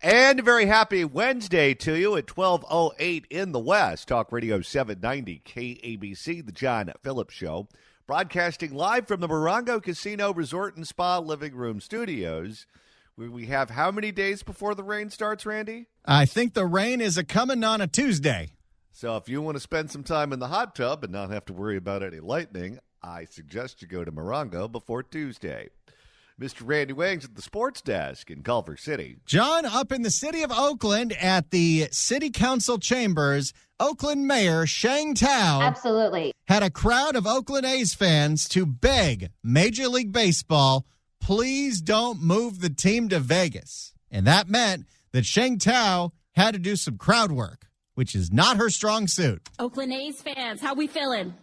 And a very happy Wednesday to you at 12:08 in the West. Talk Radio 790 KABC, the John Phillips Show. Broadcasting live from the Morongo Casino Resort and Spa Living Room Studios. We have how many days before the rain starts, Randy? I think the rain is a-coming on a Tuesday. So if you want to spend some time in the hot tub and not have to worry about any lightning, I suggest you go to Morongo before Tuesday. Mr. Randy Wings at the sports desk in Culver City. John, up in the city of Oakland at the City Council chambers, Oakland Mayor Sheng Thao absolutely had a crowd of Oakland A's fans to beg Major League Baseball, please don't move the team to Vegas. And that meant that Sheng Thao had to do some crowd work, which is not her strong suit. Oakland A's fans, how we feeling?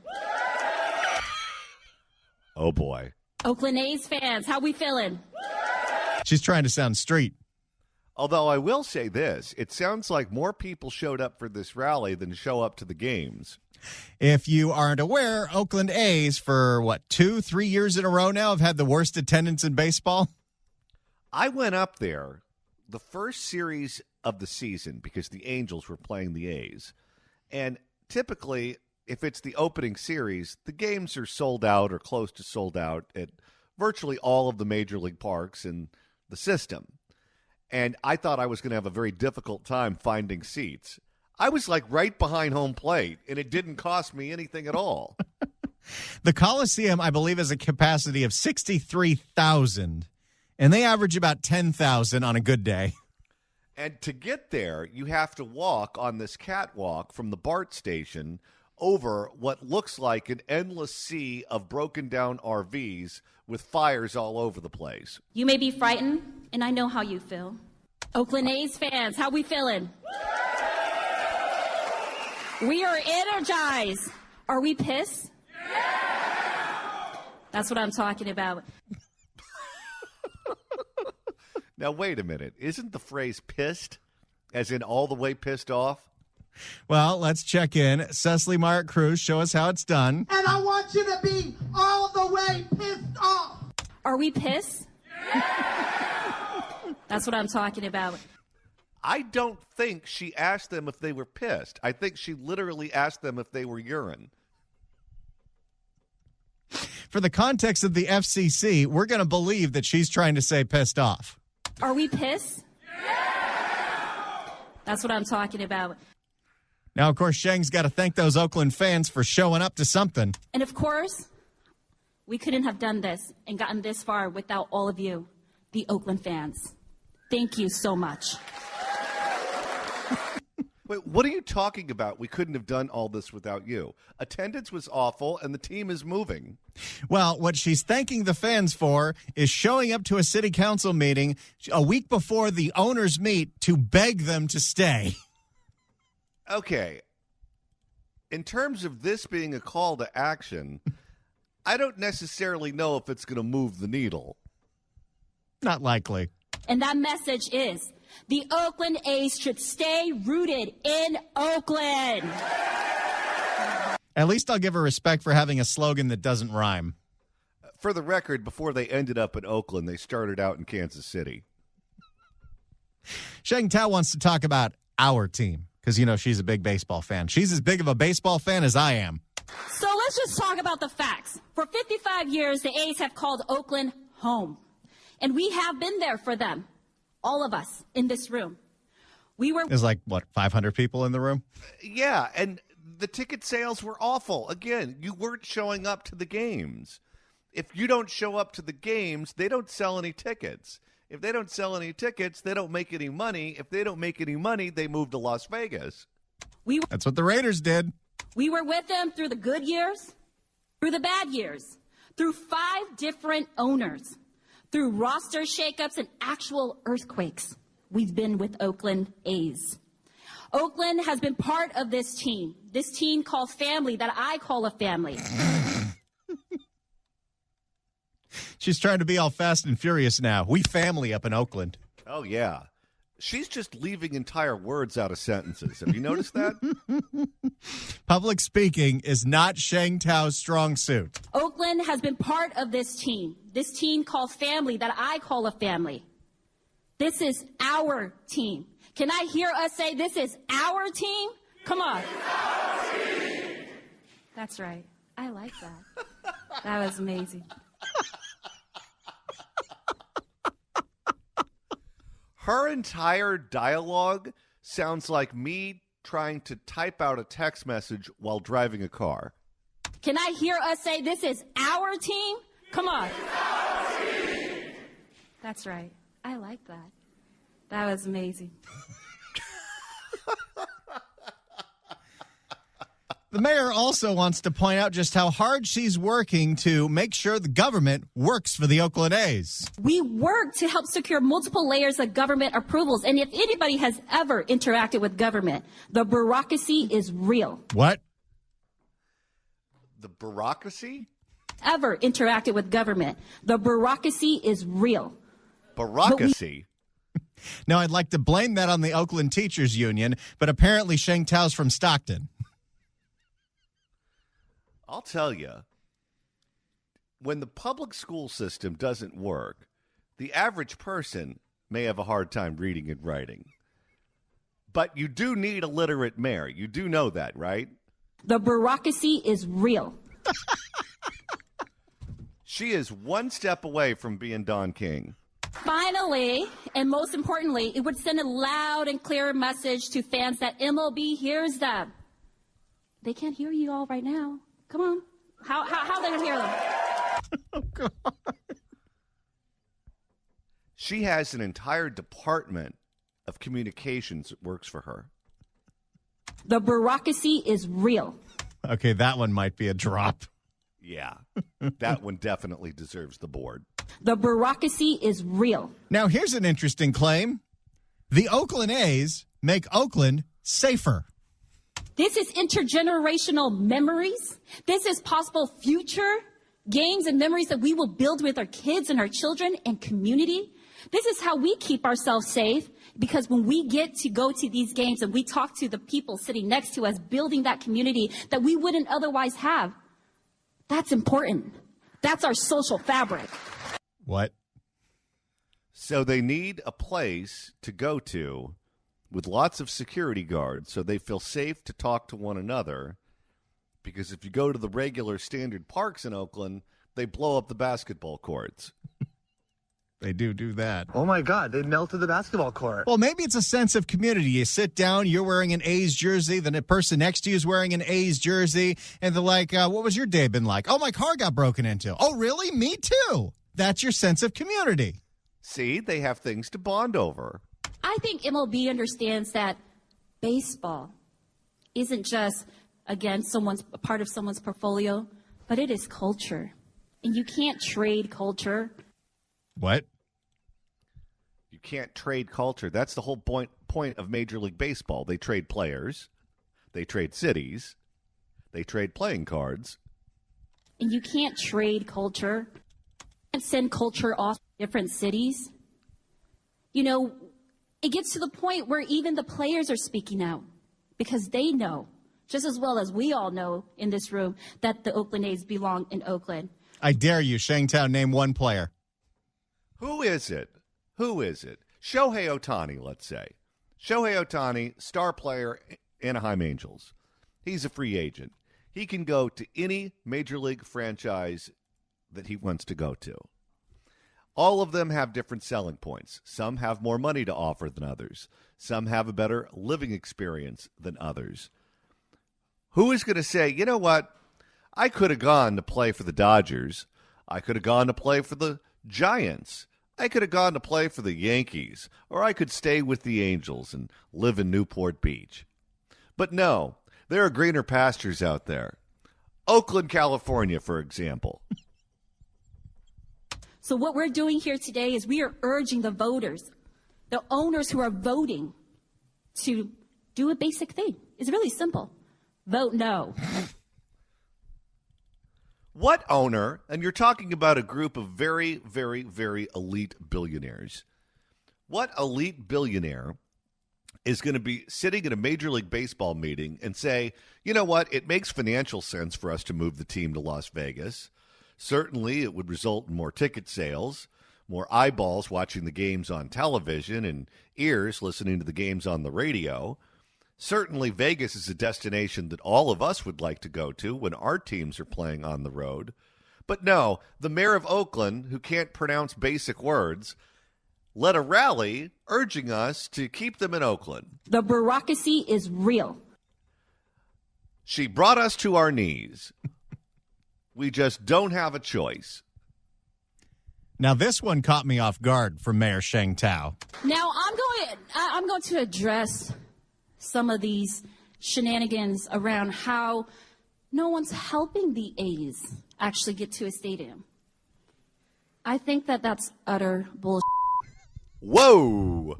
Oh, boy. Oakland A's fans, how we feeling? She's trying to sound street. Although I will say this, it sounds like more people showed up for this rally than show up to the games. If you aren't aware, Oakland A's for, 2-3 years in a row now have had the worst attendance in baseball? I went up there the first series of the season because the Angels were playing the A's. And typically, if it's the opening series, the games are sold out or close to sold out at virtually all of the major league parks in the system. And I thought I was going to have a very difficult time finding seats. I was like right behind home plate, and it didn't cost me anything at all. The Coliseum, I believe, has a capacity of 63,000, and they average about 10,000 on a good day. And to get there, you have to walk on this catwalk from the BART station over what looks like an endless sea of broken down RVs with fires all over the place. You may be frightened, and I know how you feel. Oakland A's fans, how we feeling? We are energized. Are we pissed? That's what I'm talking about. Now, wait a minute. Isn't the phrase pissed, as in all the way pissed off? Well, let's check in. Cecily Mark Cruz, show us how it's done. And I want you to be all the way pissed off. Are we pissed? That's what I'm talking about. I don't think she asked them if they were pissed. I think she literally asked them if they were urine. For the context of the FCC, we're going to believe that she's trying to say pissed off. Are we pissed? That's what I'm talking about. Now, of course, Sheng's got to thank those Oakland fans for showing up to something. And of course, we couldn't have done this and gotten this far without all of you, the Oakland fans. Thank you so much. Wait, what are you talking about? We couldn't have done all this without you. Attendance was awful, and the team is moving. Well, what she's thanking the fans for is showing up to a city council meeting a week before the owners meet to beg them to stay. Okay. In terms of this being a call to action, I don't necessarily know if it's going to move the needle. Not likely. And that message is the Oakland A's should stay rooted in Oakland. At least I'll give her respect for having a slogan that doesn't rhyme. For the record, before they ended up in Oakland, they started out in Kansas City. Sheng Thao wants to talk about our team because, she's a big baseball fan. She's as big of a baseball fan as I am. So let's just talk about the facts. For 55 years, the A's have called Oakland home. And we have been there for them. All of us in this room. There's 500 people in the room? Yeah, and the ticket sales were awful. Again, you weren't showing up to the games. If you don't show up to the games, they don't sell any tickets. If they don't sell any tickets, they don't make any money. If they don't make any money, they move to Las Vegas. That's what the Raiders did. We were with them through the good years, through the bad years, through 5 different owners. Through roster shakeups and actual earthquakes, we've been with Oakland A's. Oakland has been part of this team called family that I call a family. She's trying to be all fast and furious now. We family up in Oakland. Oh, yeah. She's just leaving entire words out of sentences. Have you noticed that? Public speaking is not Sheng Thao's strong suit. Oakland has been part of this team called family that I call a family. This is our team. Can I hear us say this is our team? Come on. That's right. I like that. That was amazing. Her entire dialogue sounds like me trying to type out a text message while driving a car. Can I hear us say this is our team? Come on. That's right. I like that. That was amazing. The mayor also wants to point out just how hard she's working to make sure the government works for the Oakland A's. We work to help secure multiple layers of government approvals. And if anybody has ever interacted with government, the bureaucracy is real. What? The Baracacy? Ever interacted with government, the bureaucracy is real. Baracacy? Now, I'd like to blame that on the Oakland Teachers Union, but apparently Sheng Thao's from Stockton. I'll tell you, when the public school system doesn't work, the average person may have a hard time reading and writing. But you do need a literate mayor. You do know that, right? The bureaucracy is real. She is one step away from being Don King. Finally, and most importantly, it would send a loud and clear message to fans that MLB hears them. They can't hear you all right now. Come on. How are they going to hear them? Oh, God. She has an entire department of communications that works for her. The bureaucracy is real. Okay, that one might be a drop. Yeah, that one definitely deserves the board. The bureaucracy is real. Now, here's an interesting claim. The Oakland A's make Oakland safer. This is intergenerational memories. This is possible future games and memories that we will build with our kids and our children and community. This is how we keep ourselves safe, because when we get to go to these games and we talk to the people sitting next to us, building that community that we wouldn't otherwise have, that's important. That's our social fabric. What? So they need a place to go to with lots of security guards so they feel safe to talk to one another. Because if you go to the regular standard parks in Oakland, they blow up the basketball courts. They do that. Oh, my God. They melted the basketball court. Well, maybe it's a sense of community. You sit down, you're wearing an A's jersey, then the person next to you is wearing an A's jersey, and they're like, what was your day been like? Oh, my car got broken into. Oh, really? Me too. That's your sense of community. See, they have things to bond over. I think MLB understands that baseball isn't just, again, a part of someone's portfolio, but it is culture. And you can't trade culture. What? You can't trade culture. That's the whole point of Major League Baseball. They trade players. They trade cities. They trade playing cards. And you can't trade culture. You can't send culture off to different cities. You know, it gets to the point where even the players are speaking out because they know, just as well as we all know in this room, that the Oakland A's belong in Oakland. I dare you, Sheng Thao, name one player. Who is it? Who is it? Shohei Ohtani, let's say. Shohei Ohtani, star player, Anaheim Angels. He's a free agent. He can go to any major league franchise that he wants to go to. All of them have different selling points. Some have more money to offer than others. Some have a better living experience than others. Who is going to say, you know what? I could have gone to play for the Dodgers. I could have gone to play for the Giants. I could have gone to play for the Yankees. Or I could stay with the Angels and live in Newport Beach. But no, there are greener pastures out there. Oakland, California, for example. So what we're doing here today is we are urging the voters, the owners who are voting, to do a basic thing. It's really simple. Vote no. What owner, and you're talking about a group of very, very, very elite billionaires, what elite billionaire is going to be sitting in a Major League Baseball meeting and say, you know what, it makes financial sense for us to move the team to Las Vegas. Certainly, it would result in more ticket sales, more eyeballs watching the games on television and ears listening to the games on the radio. Certainly, Vegas is a destination that all of us would like to go to when our teams are playing on the road. But no, the mayor of Oakland, who can't pronounce basic words, led a rally urging us to keep them in Oakland. The Baracacy is real. She brought us to our knees. We just don't have a choice. Now, this one caught me off guard from Mayor Sheng Thao. Now, I'm going to address some of these shenanigans around how no one's helping the A's actually get to a stadium. I think that that's utter bullshit. Whoa!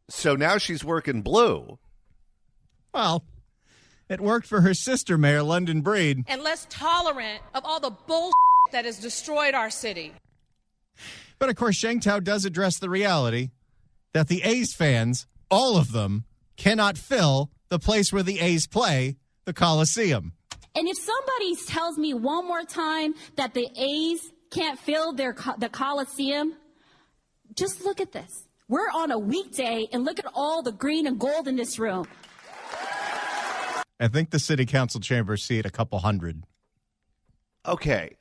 So now she's working blue. Well, it worked for her sister, Mayor London Breed. And less tolerant of all the bullshit that has destroyed our city. But, of course, Sheng Thao does address the reality that the A's fans, all of them, cannot fill the place where the A's play, the Coliseum. And if somebody tells me one more time that the A's can't fill the Coliseum, just look at this. We're on a weekday, and look at all the green and gold in this room. I think the city council chambers see it a couple hundred. Okay.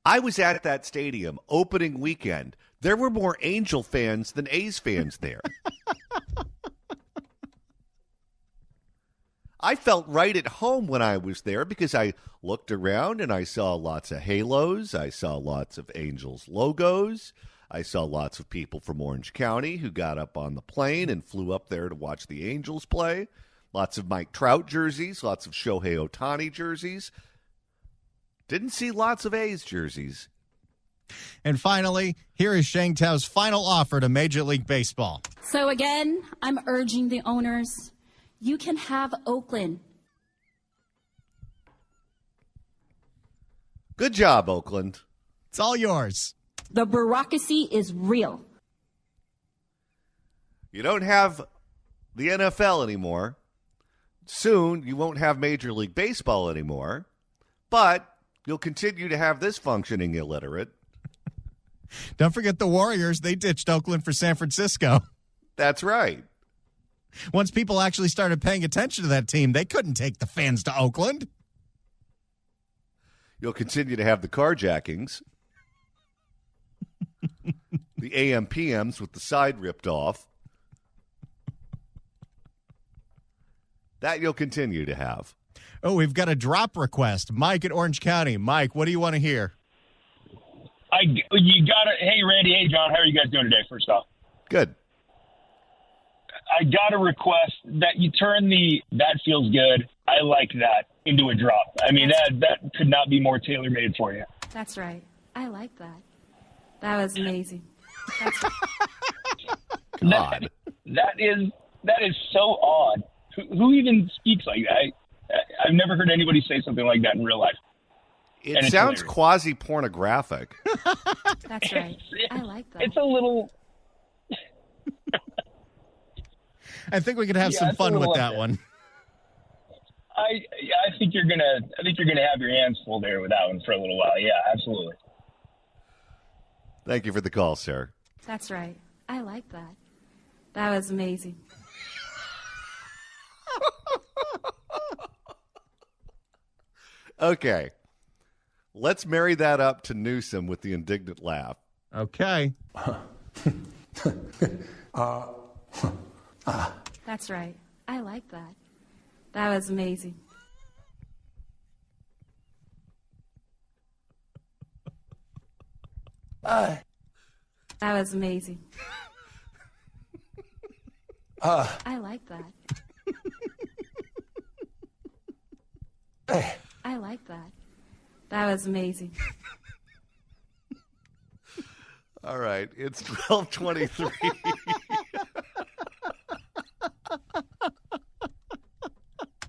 I was at that stadium opening weekend. There were more Angel fans than A's fans there. I felt right at home when I was there because I looked around and I saw lots of halos. I saw lots of Angels logos. I saw lots of people from Orange County who got up on the plane and flew up there to watch the Angels play. Lots of Mike Trout jerseys, lots of Shohei Ohtani jerseys. Didn't see lots of A's jerseys. And finally, here is Sheng Thao's final offer to Major League Baseball. So again, I'm urging the owners, you can have Oakland. Good job, Oakland. It's all yours. The Baracacy is real. You don't have the NFL anymore. Soon, you won't have Major League Baseball anymore. But you'll continue to have this functioning illiterate. Don't forget the Warriors. They ditched Oakland for San Francisco. That's right. Once people actually started paying attention to that team, they couldn't take the fans to Oakland. You'll continue to have the carjackings. The AM PMs with the side ripped off. That you'll continue to have. Oh, we've got a drop request. Mike at Orange County. Mike, what do you want to hear? You got it. Hey, Randy. Hey, John. How are you guys doing today, first off? Good. I got a request that you turn the "that feels good, I like that" into a drop. I mean, that could not be more tailor-made for you. That's right. I like that. That was amazing. That's God. That is so odd. Who even speaks like that? I've never heard anybody say something like that in real life. It sounds quasi-pornographic. That's right. I like that. It's a little... I think we could have some fun with that one. I think you're gonna have your hands full there with that one for a little while. Yeah, absolutely. Thank you for the call, sir. That's right. I like that. That was amazing. Okay. Let's marry that up to Newsom with the indignant laugh. Okay. That's right. I like that. That was amazing. That was amazing. I like that. I like that. That was amazing. All right. It's 12:23.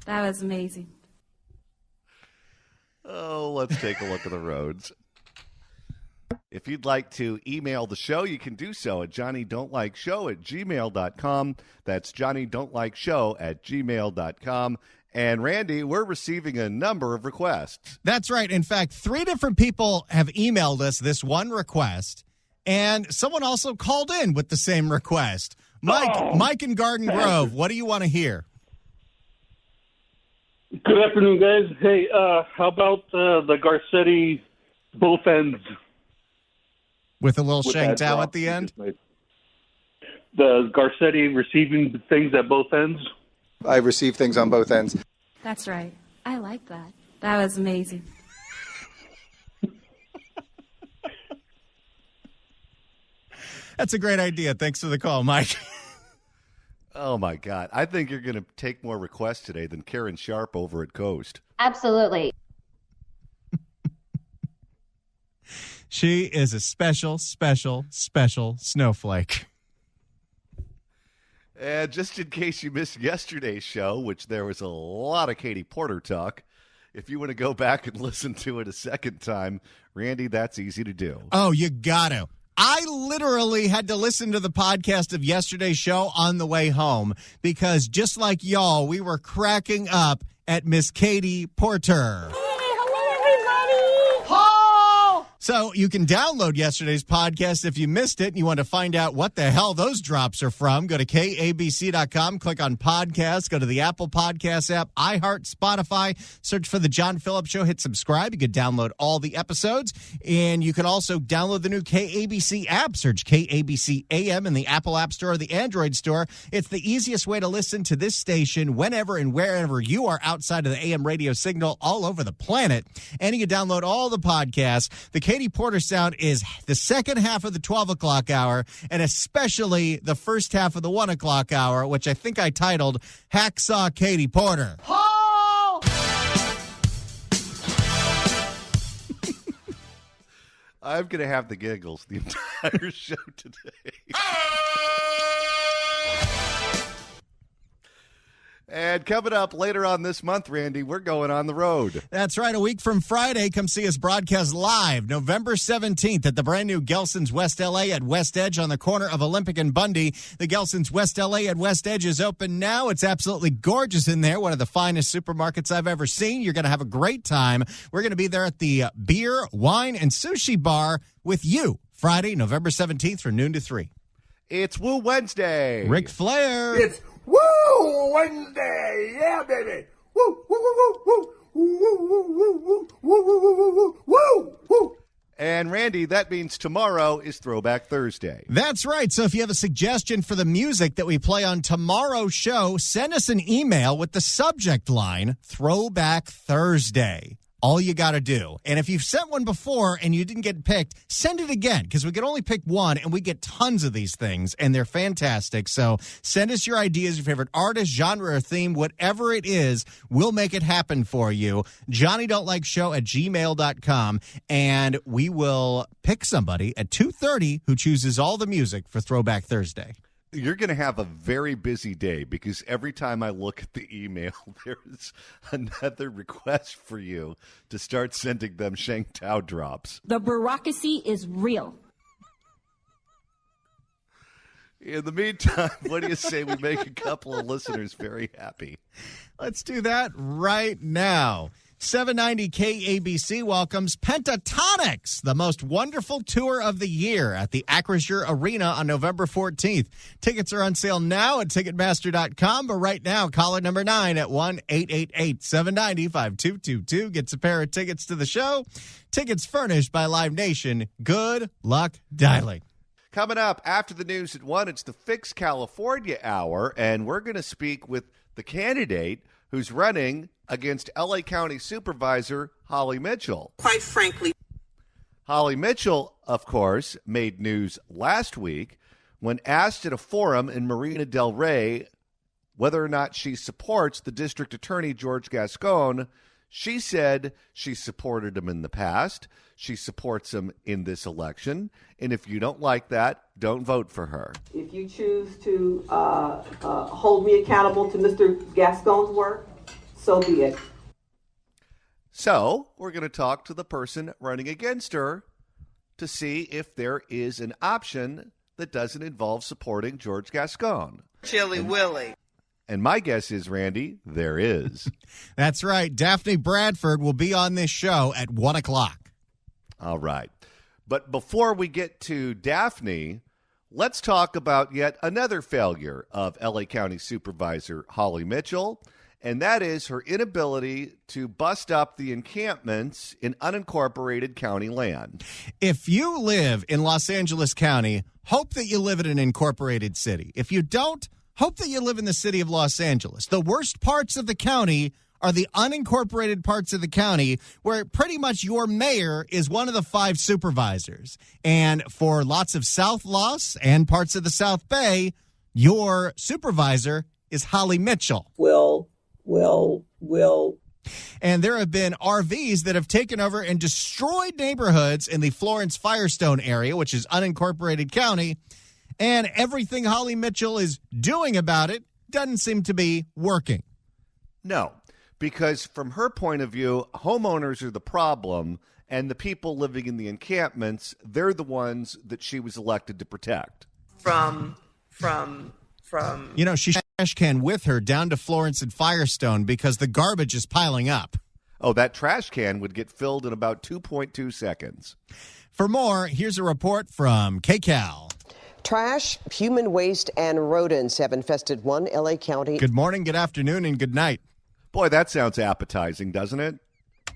That was amazing. Oh, let's take a look at the roads. If you'd like to email the show, you can do so at johnnydon'tlikeshow@gmail.com. That's johnnydon'tlikeshow@gmail.com. And Randy, we're receiving a number of requests. That's right. In fact, 3 different people have emailed us this one request, and someone also called in with the same request. Mike in Garden Grove, what do you want to hear? Good afternoon, guys. Hey, how about the Garcetti both ends? With a little Sheng Thao at the end? The Garcetti receiving things at both ends? I receive things on both ends. That's right. I like that. That was amazing. That's a great idea. Thanks for the call, Mike. Oh, my God. I think you're going to take more requests today than Karen Sharp over at Coast. Absolutely. She is a special snowflake. And just in case you missed yesterday's show, which there was a lot of Katie Porter talk, if you want to go back and listen to it a second time, Randy, that's easy to do. Oh, you got to. I literally had to listen to the podcast of yesterday's show on the way home because just like y'all, we were cracking up at Miss Katie Porter. So you can download yesterday's podcast if you missed it and you want to find out what the hell those drops are from. Go to KABC.com, click on podcasts, go to the Apple Podcasts app, iHeart, Spotify, search for The John Phillips Show, hit subscribe. You can download all the episodes, and you can also download the new KABC app. Search KABC AM in the Apple App Store or the Android Store. It's the easiest way to listen to this station whenever and wherever you are outside of the AM radio signal all over the planet. And you can download all the podcasts. The Katie Porter sound is the second half of the 12 o'clock hour, and especially the first half of the 1 o'clock hour, which I think I titled Hacksaw Katie Porter. I'm going to have the giggles the entire show today. And coming up later on this month, Randy, we're going on the road. That's right. A week from Friday, come see us broadcast live November 17th at the brand new Gelson's West LA at West Edge on the corner of Olympic and Bundy. The Gelson's West LA at West Edge is open now. It's absolutely gorgeous in there. One of the finest supermarkets I've ever seen. You're going to have a great time. We're going to be there at the beer, wine, and sushi bar with you Friday, November 17th from noon to 3. It's Woo Wednesday. Ric Flair. It's Woo Wednesday. Yeah, baby. Woo, woo, woo, woo, woo, woo, woo, woo, woo, woo, woo, woo, woo. And Randy, that means tomorrow is Throwback Thursday. That's right. So if you have a suggestion for the music that we play on tomorrow's show, send us an email with the subject line, Throwback Thursday. All you got to do. And if you've sent one before and you didn't get picked, send it again because we can only pick one and we get tons of these things and they're fantastic. So send us your ideas, your favorite artist, genre, or theme, whatever it is, we'll make it happen for you. JohnnyDon'tLikeShow@gmail.com, and we will pick somebody at 2:30 who chooses all the music for Throwback Thursday. You're going to have a very busy day because every time I look at the email, there's another request for you to start sending them Sheng Thao drops. The Baracacy is real. In the meantime, what do you say we make a couple of listeners very happy? Let's do that right now. 790 KABC welcomes Pentatonics, the most wonderful tour of the year at the Acrisure Arena on November 14th. Tickets are on sale now at Ticketmaster.com, but right now, caller number 9 at 1-888-790-5222 gets a pair of tickets to the show. Tickets furnished by Live Nation. Good luck dialing. Coming up after the news at 1, it's the Fix California Hour, and we're going to speak with the candidate who's running against L.A. County Supervisor Holly Mitchell. Quite frankly, Holly Mitchell, of course, made news last week when asked at a forum in Marina del Rey whether or not she supports the district attorney, George Gascon. She said she supported him in the past. She supports him in this election. And if you don't like that, don't vote for her. if you choose to hold me accountable to Mr. Gascon's work, so be it. So we're going to talk to the person running against her to see if there is an option that doesn't involve supporting George Gascon. Chilly Willy. And my guess is, Randy, there is. That's right. Daphne Bradford will be on this show at 1 o'clock. All right. But before we get to Daphne, let's talk about yet another failure of L.A. County Supervisor Holly Mitchell, and that is her inability to bust up the encampments in unincorporated county land. If you live in Los Angeles County, hope that you live in an incorporated city. If you don't, hope that you live in the city of Los Angeles. The worst parts of the county are the unincorporated parts of the county where pretty much your mayor is one of the 5 supervisors. And for lots of South Los and parts of the South Bay, your supervisor is Holly Mitchell. Will. And there have been RVs that have taken over and destroyed neighborhoods in the Florence Firestone area, which is unincorporated county. And everything Holly Mitchell is doing about it doesn't seem to be working. No, because from her point of view, homeowners are the problem, and the people living in the encampments, they're the ones that she was elected to protect. From. You know, she trash can with her down to Florence and Firestone because the garbage is piling up. Oh, that trash can would get filled in about 2.2 seconds. For more, here's a report from KCAL. Trash, human waste, and rodents have infested one L.A. county. Good morning, good afternoon, and good night. Boy, that sounds appetizing, doesn't it?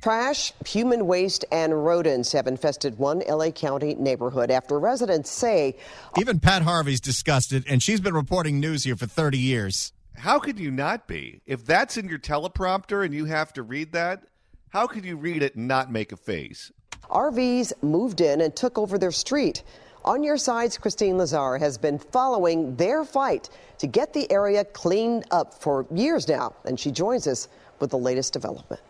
Trash, human waste, and rodents have infested one L.A. County neighborhood after residents say... Even Pat Harvey's disgusted, and she's been reporting news here for 30 years. How could you not be? If that's in your teleprompter and you have to read that, how could you read it and not make a face? RVs moved in and took over their street. On Your Side's Christine Lazar has been following their fight to get the area cleaned up for years now, and she joins us with the latest development.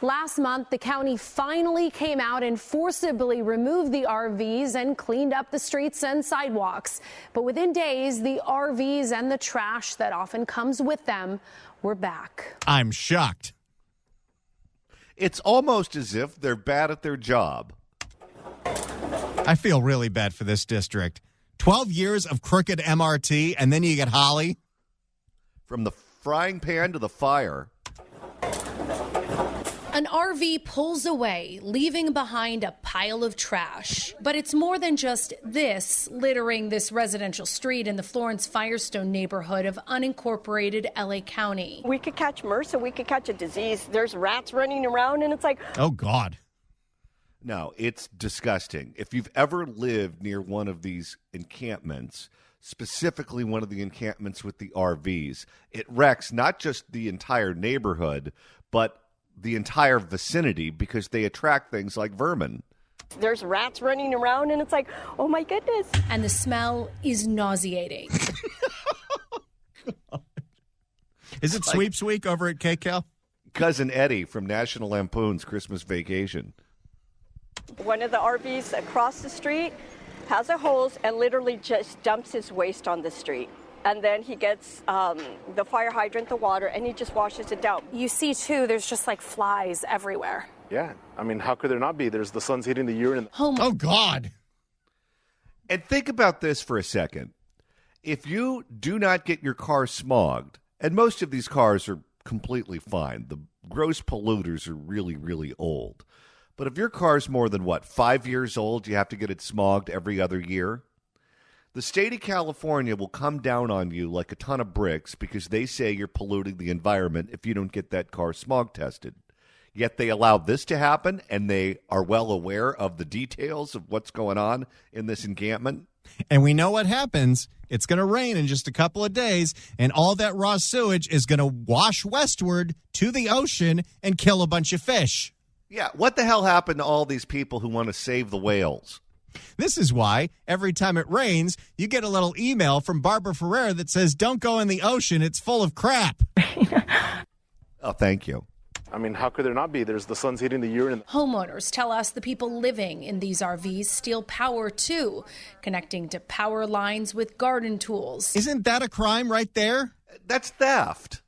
Last month, the county finally came out and forcibly removed the RVs and cleaned up the streets and sidewalks. But within days, the RVs and the trash that often comes with them were back. I'm shocked. It's almost as if they're bad at their job. I feel really bad for this district. 12 years of crooked MRT, and then you get Holly. From the frying pan to the fire. An RV pulls away, leaving behind a pile of trash. But it's more than just this littering this residential street in the Florence Firestone neighborhood of unincorporated LA County. We could catch MRSA, we could catch a disease. There's rats running around, and it's like... Oh, God. No, it's disgusting. If you've ever lived near one of these encampments, specifically one of the encampments with the RVs, it wrecks not just the entire neighborhood, but the entire vicinity because they attract things like vermin. There's rats running around, and it's like, oh, my goodness. And the smell is nauseating. Is it Sweeps Week over at KCAL? Cousin Eddie from National Lampoon's Christmas Vacation. One of the RVs across the street has a hose and literally just dumps his waste on the street. And then he gets the fire hydrant, the water, and he just washes it down. You see, too, there's just like flies everywhere. Yeah. I mean, how could there not be? There's the sun's hitting the urine. Oh, God. And think about this for a second. If you do not get your car smogged, and most of these cars are completely fine, the gross polluters are really, really old. But if your car's more than, 5 years old, you have to get it smogged every other year? The state of California will come down on you like a ton of bricks because they say you're polluting the environment if you don't get that car smog tested. Yet they allow this to happen, and they are well aware of the details of what's going on in this encampment. And we know what happens. It's going to rain in just a couple of days, and all that raw sewage is going to wash westward to the ocean and kill a bunch of fish. Yeah, what the hell happened to all these people who want to save the whales? This is why every time it rains, you get a little email from Barbara Ferrer that says, don't go in the ocean, it's full of crap. Oh, thank you. I mean, how could there not be? There's the sun's hitting the urine. Homeowners tell us the people living in these RVs steal power, too, connecting to power lines with garden tools. Isn't that a crime right there? That's theft.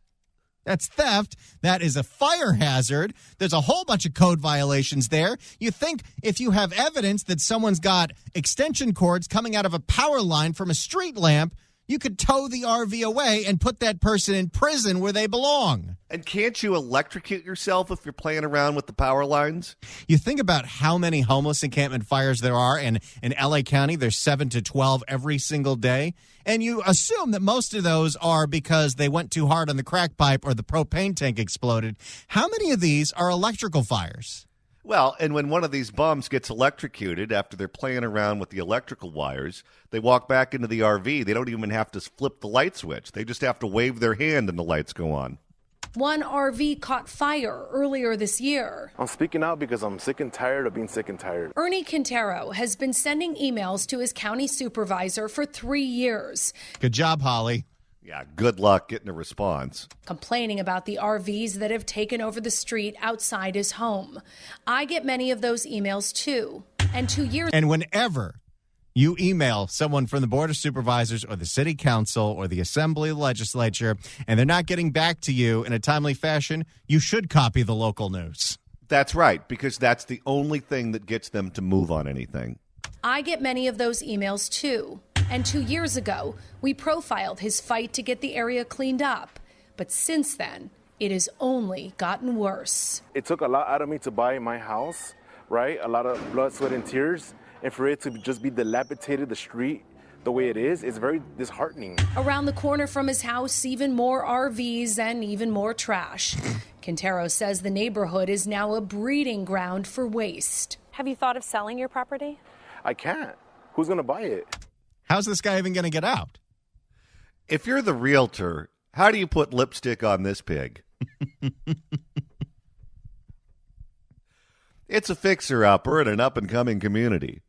That's theft. That is a fire hazard. There's a whole bunch of code violations there. You think if you have evidence that someone's got extension cords coming out of a power line from a street lamp, You could tow the RV away and put that person in prison where they belong. And can't you electrocute yourself if you're playing around with the power lines? You think about how many homeless encampment fires there are, and in L.A. County, there's 7 to 12 every single day. And you assume that most of those are because they went too hard on the crack pipe or the propane tank exploded. How many of these are electrical fires? Well, and when one of these bums gets electrocuted after they're playing around with the electrical wires, they walk back into the RV. They don't even have to flip the light switch. They just have to wave their hand and the lights go on. One RV caught fire earlier this year. I'm speaking out because I'm sick and tired of being sick and tired. Ernie Quintero has been sending emails to his county supervisor for 3 years. Good job, Holly. Yeah, good luck getting a response. Complaining about the RVs that have taken over the street outside his home. I get many of those emails too. And 2 years. And whenever you email someone from the Board of Supervisors or the City Council or the Assembly Legislature and they're not getting back to you in a timely fashion, you should copy the local news. That's right, because that's the only thing that gets them to move on anything. I get many of those emails too. And 2 years ago, we profiled his fight to get the area cleaned up. But since then, it has only gotten worse. It took a lot out of me to buy my house, right? A lot of blood, sweat, and tears. And for it to just be dilapidated, the street, the way it is very disheartening. Around the corner from his house, even more RVs and even more trash. Quintero says the neighborhood is now a breeding ground for waste. Have you thought of selling your property? I can't. Who's going to buy it? How's this guy even going to get out? If you're the realtor, how do you put lipstick on this pig? It's a fixer-upper in an up-and-coming community.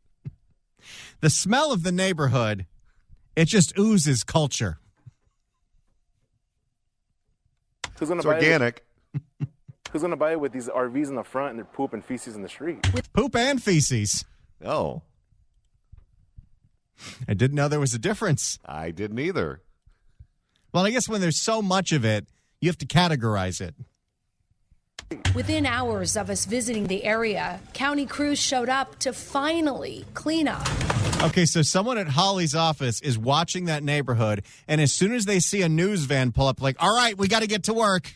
The smell of the neighborhood, it just oozes culture. Who's going It's to buy organic. Who's going to buy it with these RVs in the front and their poop and feces in the street? Poop and feces. Oh. I didn't know there was a difference. I didn't either. Well, I guess when there's so much of it, you have to categorize it. Within hours of us visiting the area, county crews showed up to finally clean up. Okay, so someone at Holly's office is watching that neighborhood, and as soon as they see a news van pull up, like, all right, we got to get to work.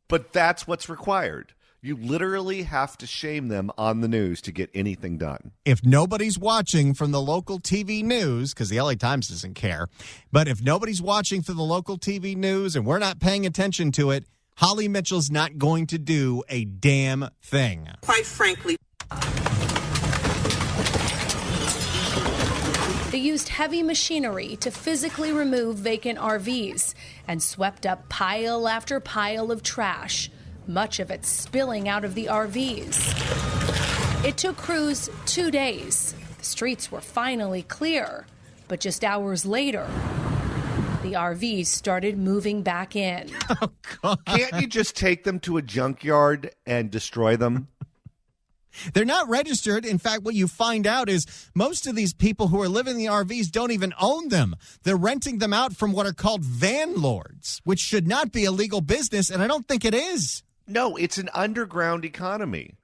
But that's what's required. You literally have to shame them on the news to get anything done. If nobody's watching from the local TV news, because the LA Times doesn't care, but if nobody's watching for the local TV news and we're not paying attention to it, Holly Mitchell's not going to do a damn thing. Quite frankly. They used heavy machinery to physically remove vacant RVs and swept up pile after pile of trash, much of it spilling out of the RVs. It took crews 2 days. The streets were finally clear, but just hours later, the RVs started moving back in. Oh, God. Can't you just take them to a junkyard and destroy them? They're not registered. In fact, what you find out is most of these people who are living in the RVs don't even own them. They're renting them out from what are called van lords, which should not be a legal business, and I don't think it is. No, it's an underground economy.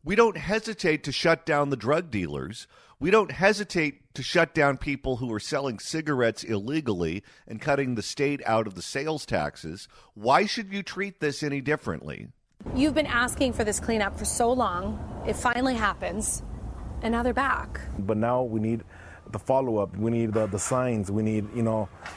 We don't hesitate to shut down the drug dealers. We don't hesitate to shut down people who are selling cigarettes illegally and cutting the state out of the sales taxes. Why should you treat this any differently? You've been asking for this cleanup for so long. It finally happens, and now they're back. But now we need the follow-up. We need the signs. We need,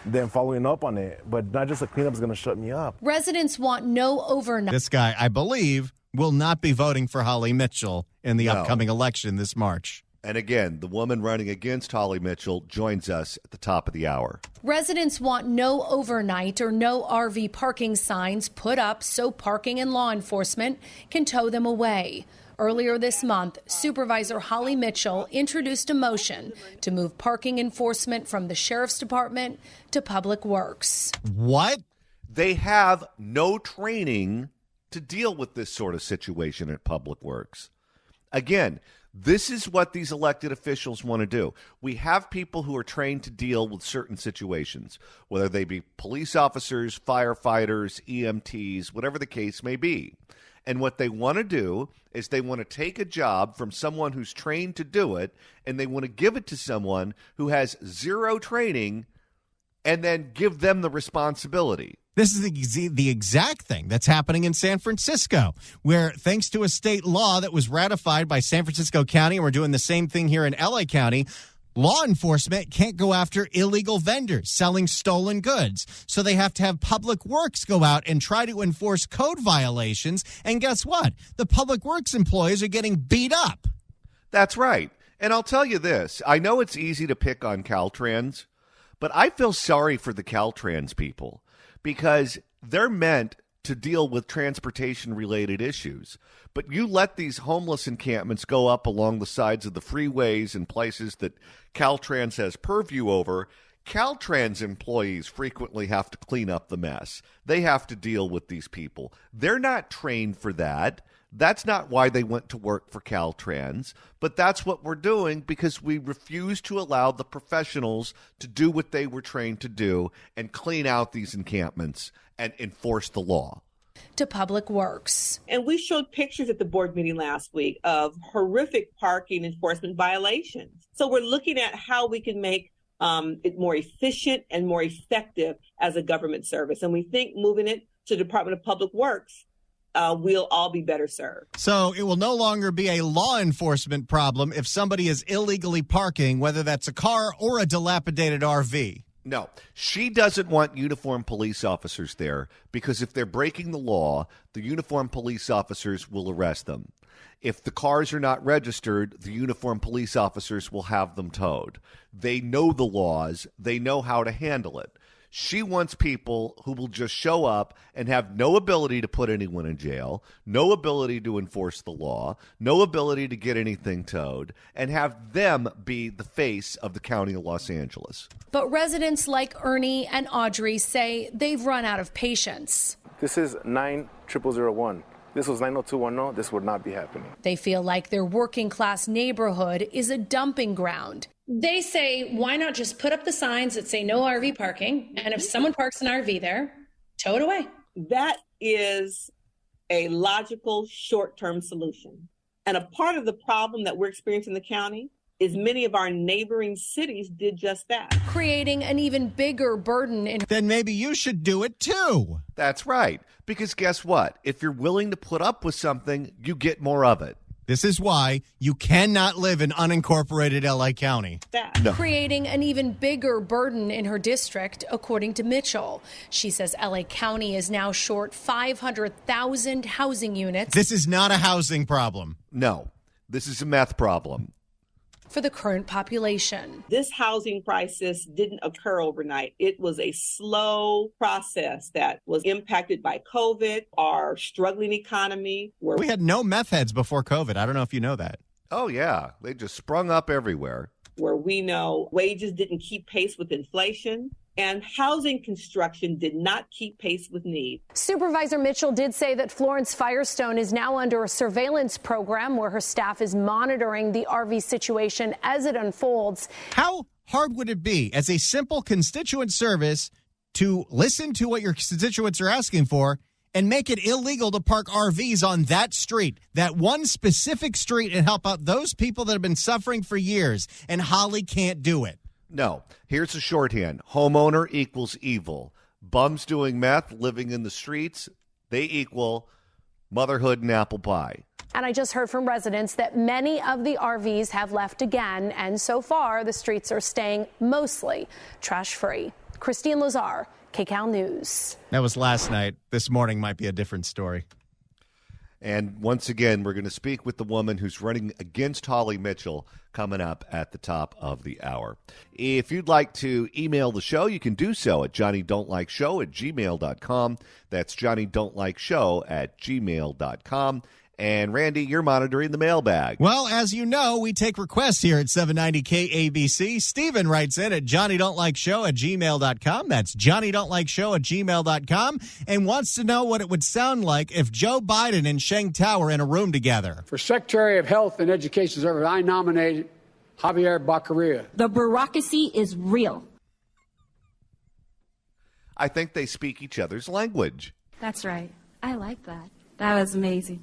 them following up on it. But not just a cleanup is going to shut me up. Residents want no overnight. This guy, I believe, will not be voting for Holly Mitchell in the upcoming election this March. And again, the woman running against Holly Mitchell joins us at the top of the hour. Residents want no overnight or no RV parking signs put up so parking and law enforcement can tow them away. Earlier this month, Supervisor Holly Mitchell introduced a motion to move parking enforcement from the Sheriff's Department to Public Works. What? They have no training to deal with this sort of situation at Public Works. Again, this is what these elected officials want to do. We have people who are trained to deal with certain situations, whether they be police officers, firefighters, EMTs, whatever the case may be. And what they want to do is they want to take a job from someone who's trained to do it, and they want to give it to someone who has zero training and then give them the responsibility. This is the exact thing that's happening in San Francisco, where thanks to a state law that was ratified by San Francisco County, and we're doing the same thing here in LA County, law enforcement can't go after illegal vendors selling stolen goods. So they have to have Public Works go out and try to enforce code violations. And guess what? The Public Works employees are getting beat up. That's right. And I'll tell you this. I know it's easy to pick on Caltrans, but I feel sorry for the Caltrans people because they're meant to deal with transportation-related issues. But you let these homeless encampments go up along the sides of the freeways and places that Caltrans has purview over. Caltrans employees frequently have to clean up the mess. They have to deal with these people. They're not trained for that. That's not why they went to work for Caltrans, but that's what we're doing because we refuse to allow the professionals to do what they were trained to do and clean out these encampments and enforce the law. To Public Works. And we showed pictures at the board meeting last week of horrific parking enforcement violations. So we're looking at how we can make it more efficient and more effective as a government service. And we think moving it to the Department of Public Works, we'll all be better served. So it will no longer be a law enforcement problem if somebody is illegally parking, whether that's a car or a dilapidated RV. No, she doesn't want uniformed police officers there because if they're breaking the law, the uniformed police officers will arrest them. If the cars are not registered, the uniformed police officers will have them towed. They know the laws. They know how to handle it. She wants people who will just show up and have no ability to put anyone in jail, no ability to enforce the law, no ability to get anything towed, and have them be the face of the County of Los Angeles. But residents like Ernie and Audrey say they've run out of patience. This is 90001. This was 90210. This would not be happening. They feel like their working class neighborhood is a dumping ground. They say, why not just put up the signs that say no RV parking? And if someone parks an RV there, tow it away. That is a logical short-term solution. And a part of the problem that we're experiencing in the county is many of our neighboring cities did just that. Creating an even bigger burden in. Then maybe you should do it too. That's right. Because guess what? If you're willing to put up with something, you get more of it. This is why you cannot live in unincorporated LA County. No. Creating an even bigger burden in her district, according to Mitchell. She says LA County is now short 500,000 housing units. This is not a housing problem. No, this is a meth problem. For the current population. This housing crisis didn't occur overnight. It was a slow process that was impacted by COVID, our struggling economy. We had no meth heads before COVID. I don't know if you know that. Oh, yeah. They just sprung up everywhere. Where we know wages didn't keep pace with inflation. And housing construction did not keep pace with need. Supervisor Mitchell did say that Florence Firestone is now under a surveillance program where her staff is monitoring the RV situation as it unfolds. How hard would it be as a simple constituent service to listen to what your constituents are asking for and make it illegal to park RVs on that street, that one specific street, and help out those people that have been suffering for years? And Holly can't do it. No. Here's the shorthand. Homeowner equals evil. Bums doing meth, living in the streets, they equal motherhood and apple pie. And I just heard from residents that many of the RVs have left again, and so far the streets are staying mostly trash-free. Christine Lazar, KCAL News. That was last night. This morning might be a different story. And once again, we're going to speak with the woman who's running against Holly Mitchell coming up at the top of the hour. If you'd like to email the show, you can do so at johnnydon'tlikeshow@gmail.com. That's johnnydon'tlikeshow@gmail.com. And Randy, you're monitoring the mailbag. Well, as you know, we take requests here at 790 KABC. Stephen writes in at johnnydon'tlikeshow@gmail.com. That's johnnydon'tlikeshow@gmail.com, and wants to know what it would sound like if Joe Biden and Sheng Thao were in a room together. For Secretary of Health and Education Service, I nominated Javier Baccaria. The Baracacy is real. I think they speak each other's language. That's right. I like that. That was amazing.